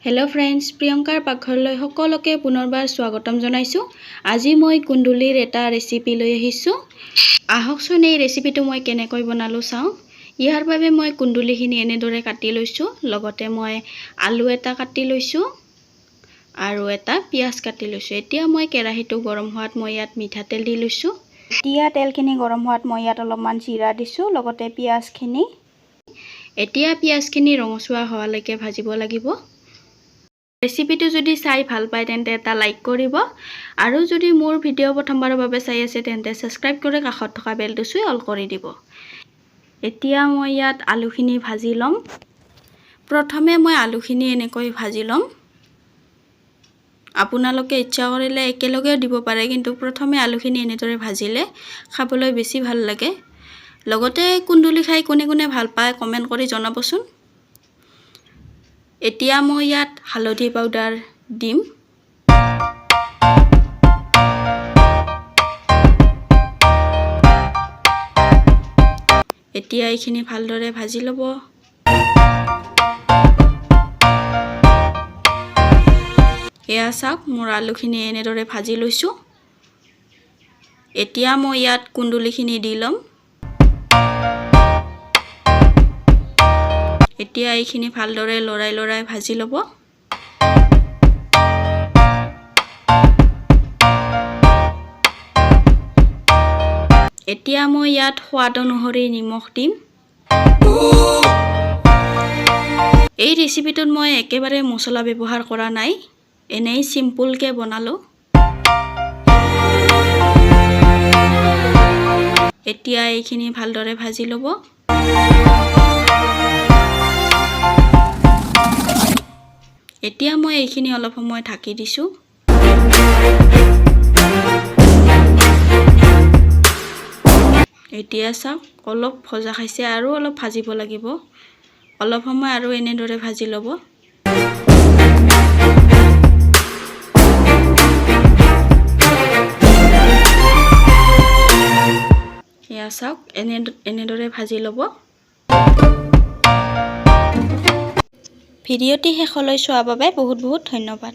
Hello friends प्रियंकार पाकघरলৈ সকলোকে পুনৰবাৰ স্বাগতম জনাইছো। আজি মই কুন্দুলিৰ এটা ৰেচিপি লৈ আহিছো। আহকচোন এই ৰেচিপিটো মই কেনেকৈ বনালো চাওঁ। ইয়াৰ বাবে মই কুন্দুলিখিনি এনেদৰে কাটি লৈছো, লগতে মই আলু এটা কাটি লৈছো আৰু এটা পিয়াজ কাটি লৈছো। এতিয়া মই কেৰাহীটো গৰম হোৱাত মই ইয়াত মিঠাতেল দি লৈছো। এতিয়া তেলখিনি গৰম হোৱাত মই ইয়াত অলপমান জিৰা দিছো, লগতে পিয়াজখিনি। এতিয়া পিয়াজখিনি ৰঙচুৱা হোৱালৈকে ভাজিব লাগিব। ৰেচিপিটো যদি চাই ভাল পায় তেন্তে এটা লাইক কৰিব আৰু যদি মোৰ ভিডিঅ' প্ৰথমবাৰৰ বাবে চাই আছে তেন্তে সাবস্ক্ৰাইব কৰি কাষত থকা বেলটো চুই অল কৰি দিব। এতিয়া মই ইয়াত আলুখিনি ভাজি লম। প্ৰথমে মই আলুখিনি এনেকৈ ভাজি লম। আপোনালোকে ইচ্ছা কৰিলে একেলগে দিব পাৰে, কিন্তু প্ৰথমে আলুখিনি এনেদৰে ভাজিলে খাবলৈ বেছি ভাল লাগে। লগতে কুন্দুলি খাই কোনে কোনে ভাল পায় কমেন্ট কৰি জনাবচোন। এতিয়া মই ইয়াত হালধি পাউডাৰ দিম। এতিয়া এইখিনি ভালদৰে ভাজি ল'ব। এয়া চাওক, মোৰ আলুখিনি এনেদৰে ভাজি লৈছো। এতিয়া মই ইয়াত কুন্দুলিখিনি দি ল'ম। এতিয়া এইখিনি ভালদৰে লৰাই ভাজি ল'ব। এতিয়া মই ইয়াত সোৱাদ অনুসৰি নিমখ দিম। এই ৰেচিপিটোত মই একেবাৰে মছলা ব্যৱহাৰ কৰা নাই, এনেই সিম্পলকে বনালো। এতিয়া এইখিনি ভালদৰে ভাজি ল'ব। এতিয়া মই এইখিনি অলপ সময় ঢাকি দিছো। এতিয়া চাওক, অলপ ভজা খাইছে আৰু অলপ ভাজিব লাগিব। অলপ সময় আৰু এনেদৰে ভাজি ল'ব। এয়া চাওক, এনেদৰে ভাজি ল'ব। ভিডিঅ'টি শেষলৈ চোৱাৰ বাবে বহুত ধন্যবাদ।